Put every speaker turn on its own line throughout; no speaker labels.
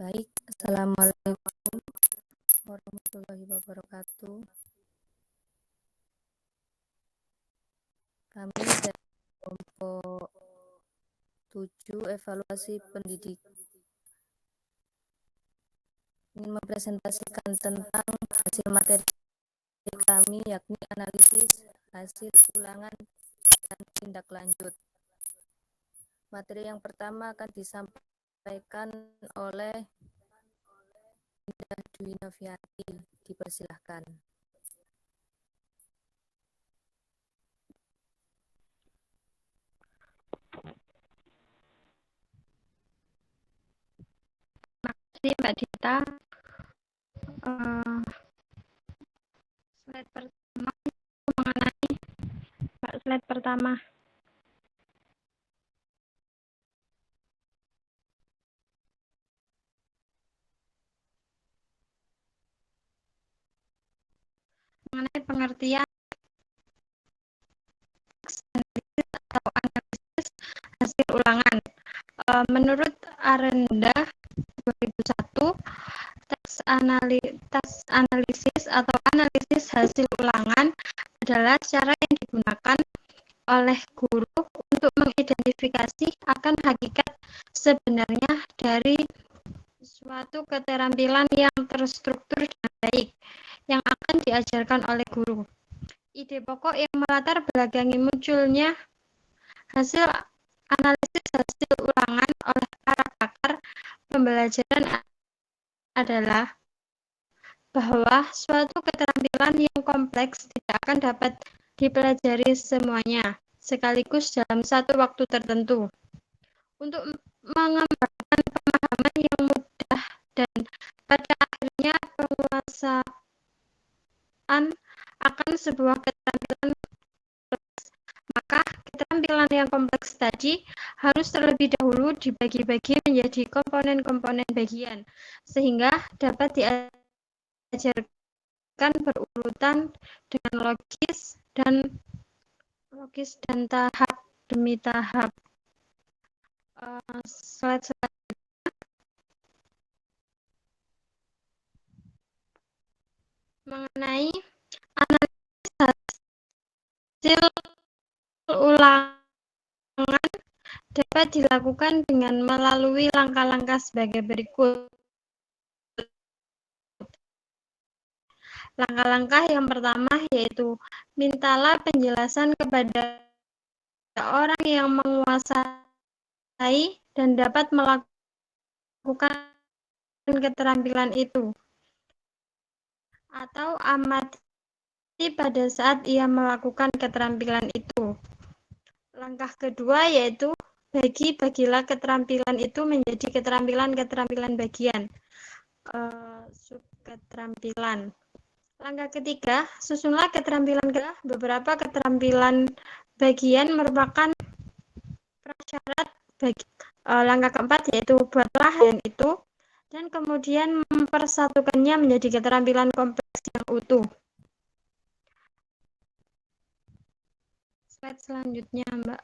Baik, Assalamualaikum warahmatullahi wabarakatuh. Kami dari kelompok 7 evaluasi pendidikan ingin mempresentasikan tentang hasil materi kami, yakni analisis hasil ulangan dan tindak lanjut. Materi yang pertama akan disampaikan oleh Indah Dwi Noviati. Dipersilahkan.
Terima kasih Mbak Dita. Slide pertama mengenai pengertian atau analisis hasil ulangan. Menurut Arenda 2001, teks analisis atau analisis hasil ulangan adalah cara yang digunakan oleh guru untuk mengidentifikasi akan hakikat sebenarnya dari suatu keterampilan yang terstruktur dan baik yang akan diajarkan oleh guru. Ide pokok yang melatar belakangi munculnya hasil analisis hasil ulangan oleh para pakar pembelajaran adalah bahwa suatu keterampilan yang kompleks tidak akan dapat dipelajari semuanya sekaligus dalam satu waktu tertentu. Untuk mengembangkan pemahaman yang mudah dan pada akhirnya penguasaan akan sebuah keterampilan kompleks, maka keterampilan yang kompleks tadi harus terlebih dahulu dibagi-bagi menjadi komponen-komponen bagian sehingga dapat diajarkan berurutan dengan logis dan tahap demi tahap. Slide mengenai analisis hasil ulangan dapat dilakukan dengan melalui langkah-langkah sebagai berikut. Langkah-langkah yang pertama yaitu mintalah penjelasan kepada orang yang menguasai dan dapat melakukan keterampilan itu, atau amati pada saat ia melakukan keterampilan itu. Langkah kedua yaitu bagi-bagilah keterampilan itu menjadi keterampilan-keterampilan bagian, subketerampilan. Langkah ketiga, susunlah keterampilan beberapa keterampilan bagian merupakan prasyarat bagi. Langkah keempat yaitu buatlah yang itu dan kemudian mempersatukannya menjadi keterampilan kompleks yang utuh. Slide selanjutnya, Mbak.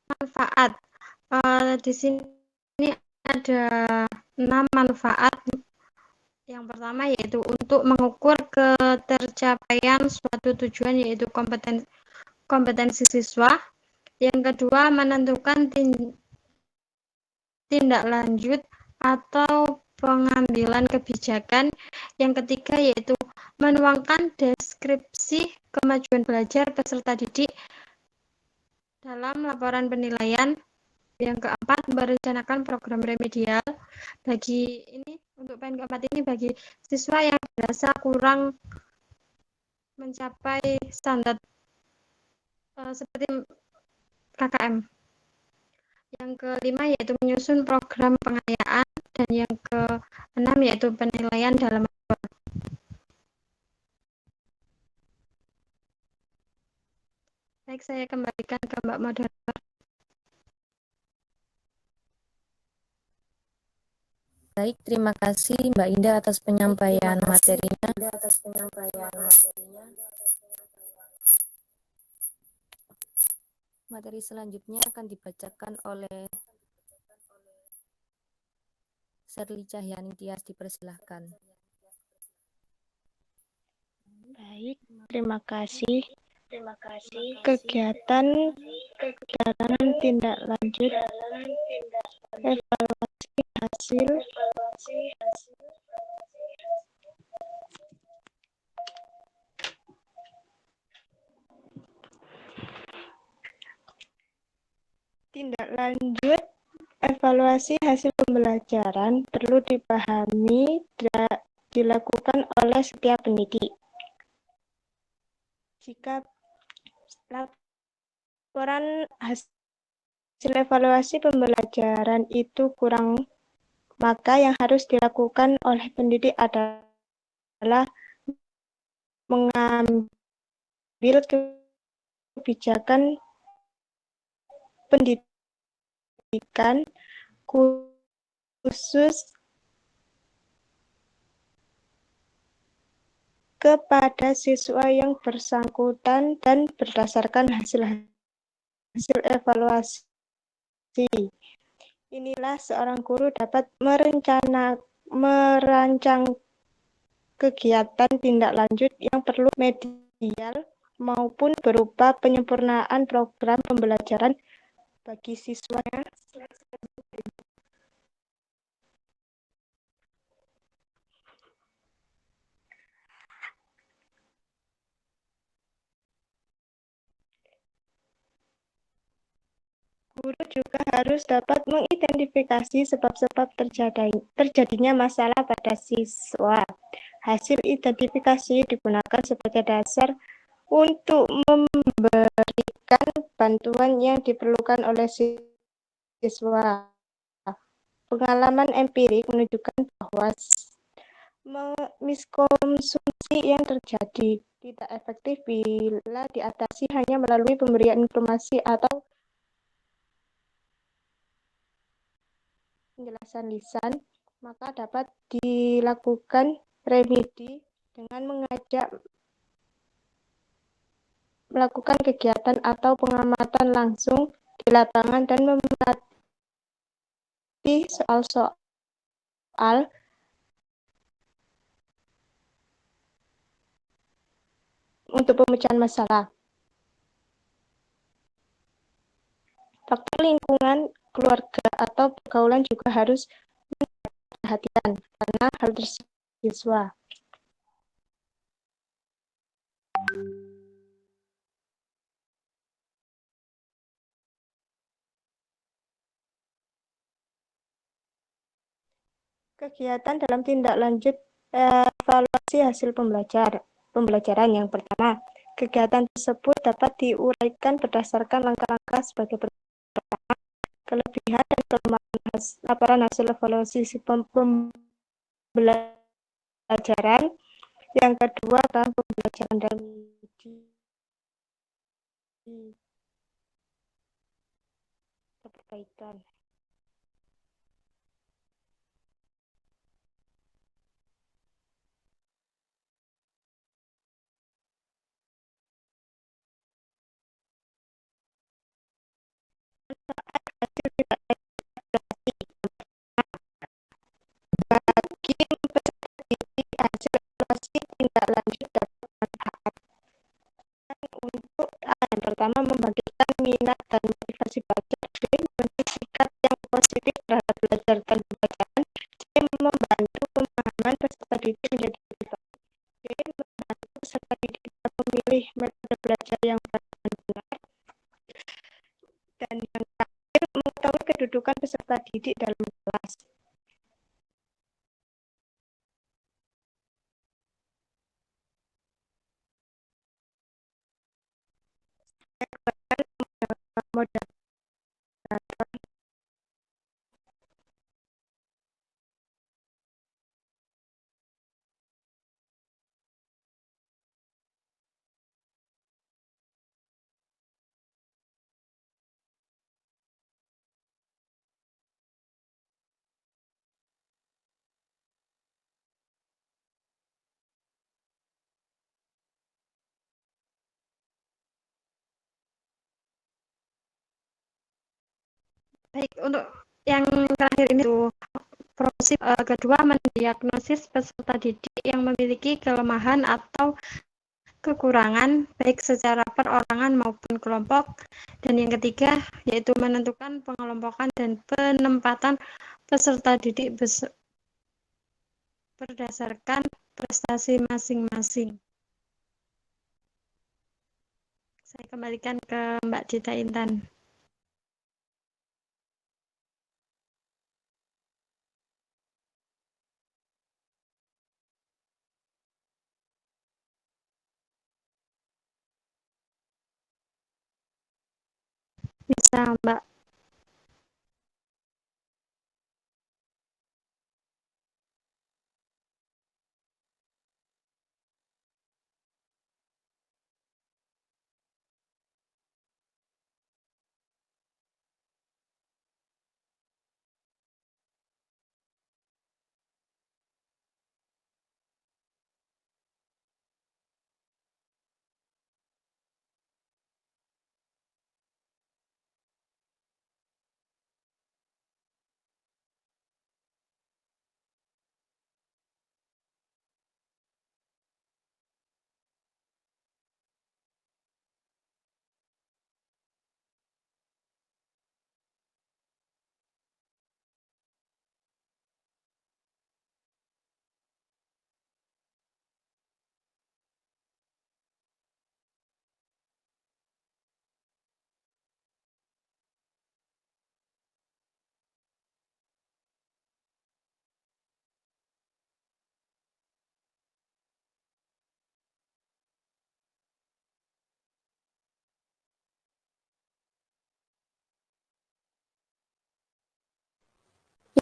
Manfaat. Di sini ada 6 manfaat. Yang pertama yaitu untuk mengukur ketercapaian suatu tujuan yaitu kompetensi siswa. Yang kedua, menentukan tindak lanjut atau pengambilan kebijakan. Yang ketiga yaitu menuangkan deskripsi kemajuan belajar peserta didik dalam laporan penilaian. Yang keempat, merencanakan program remedial untuk poin keempat ini bagi siswa yang dirasa kurang mencapai standar seperti KKM. Yang kelima yaitu menyusun program pengayaan, dan yang keenam yaitu penilaian dalam lapor. Baik, saya kembalikan ke Mbak Moderator.
Baik, terima kasih Mbak Indah atas penyampaian materinya. Materi selanjutnya akan dibacakan oleh Sherly Cahyani Tias, dipersilahkan.
Baik, terima kasih. Kegiatan tindak lanjut evaluasi hasil tindak lanjut evaluasi hasil pembelajaran perlu dipahami dilakukan oleh setiap pendidik. Jika laporan hasil evaluasi pembelajaran itu kurang, maka yang harus dilakukan oleh pendidik adalah mengambil kebijakan pendidikan khusus kepada siswa yang bersangkutan dan berdasarkan hasil evaluasi. Inilah seorang guru dapat merancang kegiatan tindak lanjut yang perlu medial maupun berupa penyempurnaan program pembelajaran bagi siswanya. Guru juga harus dapat mengidentifikasi sebab-sebab terjadinya masalah pada siswa. Hasil identifikasi digunakan sebagai dasar untuk memberikan bantuan yang diperlukan oleh siswa. Pengalaman empirik menunjukkan bahwa miskonsumsi yang terjadi tidak efektif bila diatasi hanya melalui pemberian informasi atau penjelasan lisan, maka dapat dilakukan remedi dengan melakukan kegiatan atau pengamatan langsung di lapangan dan melatih soal-soal untuk pemecahan masalah. Faktor lingkungan, keluarga, atau pergaulan juga harus perhatian karena hal tersebut siswa. Kegiatan dalam tindak lanjut evaluasi hasil pembelajaran yang pertama, kegiatan tersebut dapat diuraikan berdasarkan langkah-langkah sebagai pertama, kelebihan dan kelemahan laporan hasil evaluasi pembelajaran, yang kedua, tahap pembelajaran dan perbaikan. Bagi peserta didik, hasil evaluasi tindak lanjut dapat manfaat untuk yang pertama, membangkitkan minat dan motivasi belajar, B, membentuk sikap yang positif terhadap belajar dan pembacaan, C, membantu pemahaman peserta didik menjadi lebih baik, D, membantu peserta didik dapat memilih metode belajar yang benar, dan yang terakhir, mengetahui kedudukan peserta didik dalam kelas. Modal
Baik, untuk yang terakhir ini tuh kedua, mendiagnosis peserta didik yang memiliki kelemahan atau kekurangan baik secara perorangan maupun kelompok. Dan yang ketiga yaitu menentukan pengelompokan dan penempatan peserta didik berdasarkan prestasi masing-masing. Saya kembalikan ke Mbak Dita Intan. Bisa, Mbak.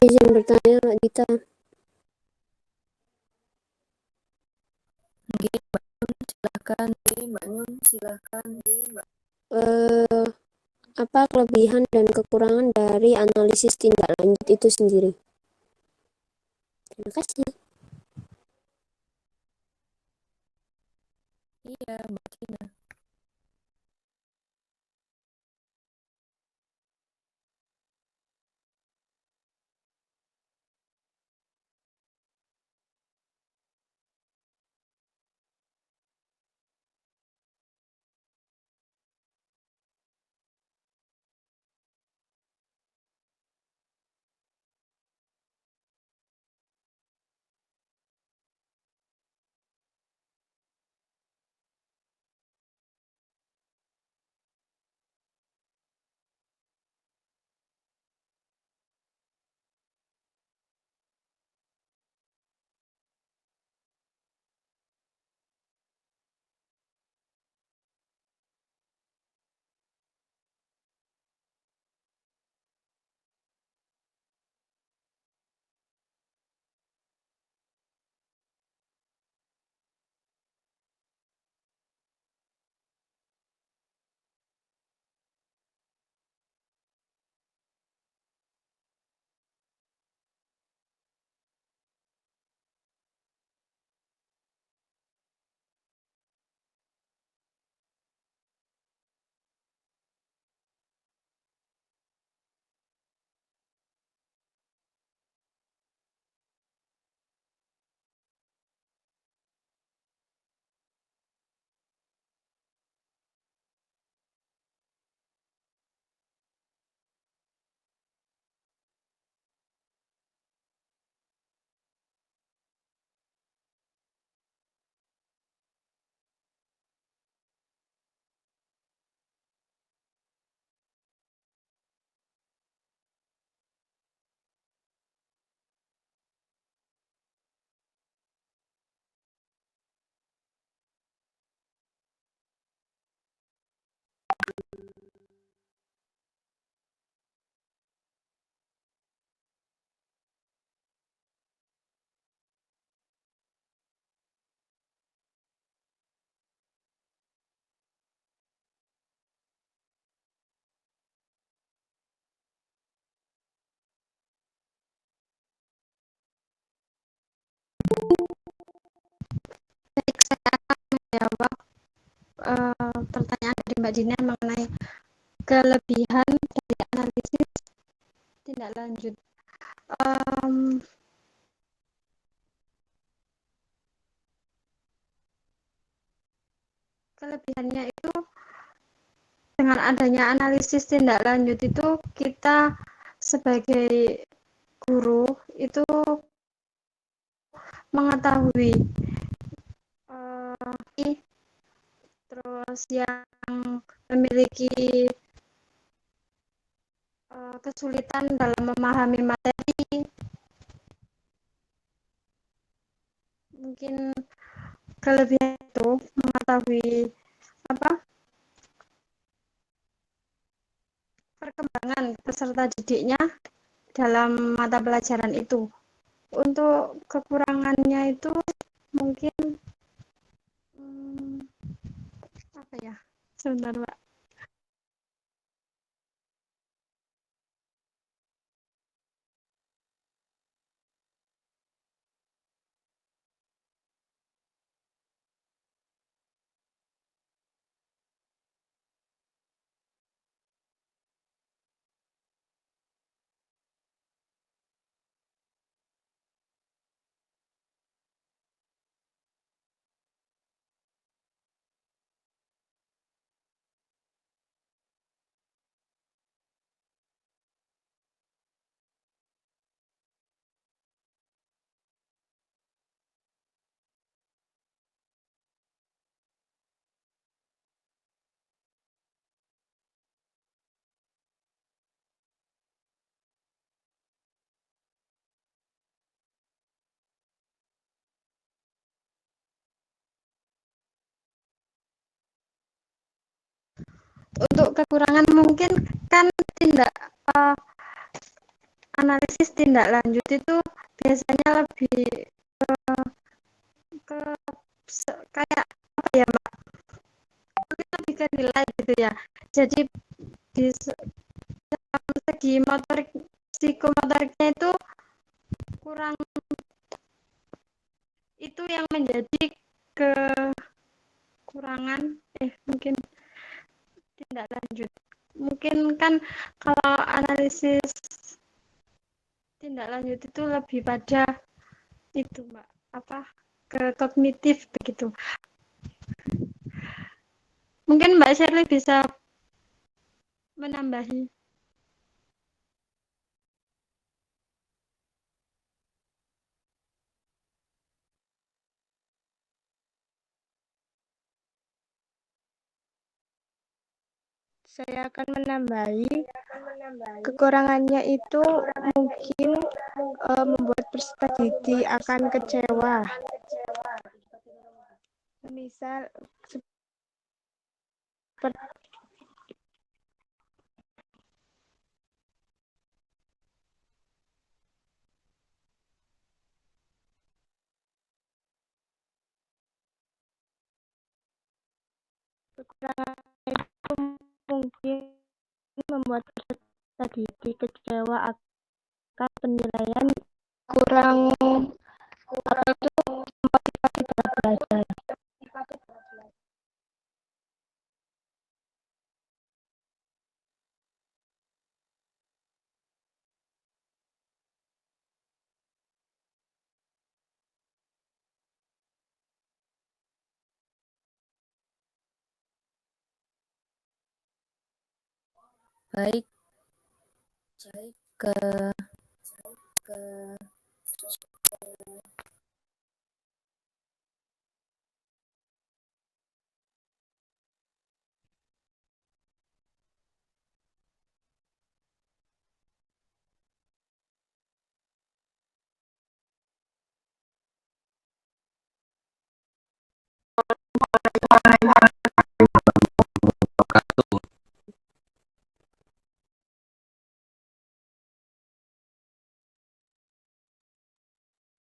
Izin bertanya, Mbak Dita.
Mbak Nun, silakan.
Apa kelebihan dan kekurangan dari analisis tindak lanjut itu sendiri? Terima kasih.
Iya, Mbak Tina.
Baik, saya akan menjawab pertanyaan dari Mbak Dina mengenai kelebihan dari analisis tindak lanjut. Em, Kelebihannya itu dengan adanya analisis tindak lanjut itu kita sebagai guru itu mengetahui terus yang memiliki kesulitan dalam memahami materi, mungkin kelebihan itu mengetahui perkembangan peserta didiknya dalam mata pelajaran itu. Untuk kekurangannya itu mungkin apa ya? Sebentar, Pak. Untuk kekurangan mungkin kan tindak analisis tindak lanjut itu biasanya lebih ke kayak apa ya, Mbak? Mungkin lebih ke nilai gitu ya. Jadi di segi motorik psikomotoriknya itu kurang, itu yang menjadi kekurangan mungkin tindak lanjut. Mungkin kan kalau analisis tindak lanjut itu lebih pada itu, Mbak, ke kognitif begitu. Mungkin Mbak Shirley bisa menambahi.
Saya akan menambahi kekurangannya itu mungkin membuat peserta didik akan kecewa. Misal seperti kekurangan itu mungkin membuat peserta didik kecewa akan penilaian kurang itu motivasi dalam belajar.
Baik, ke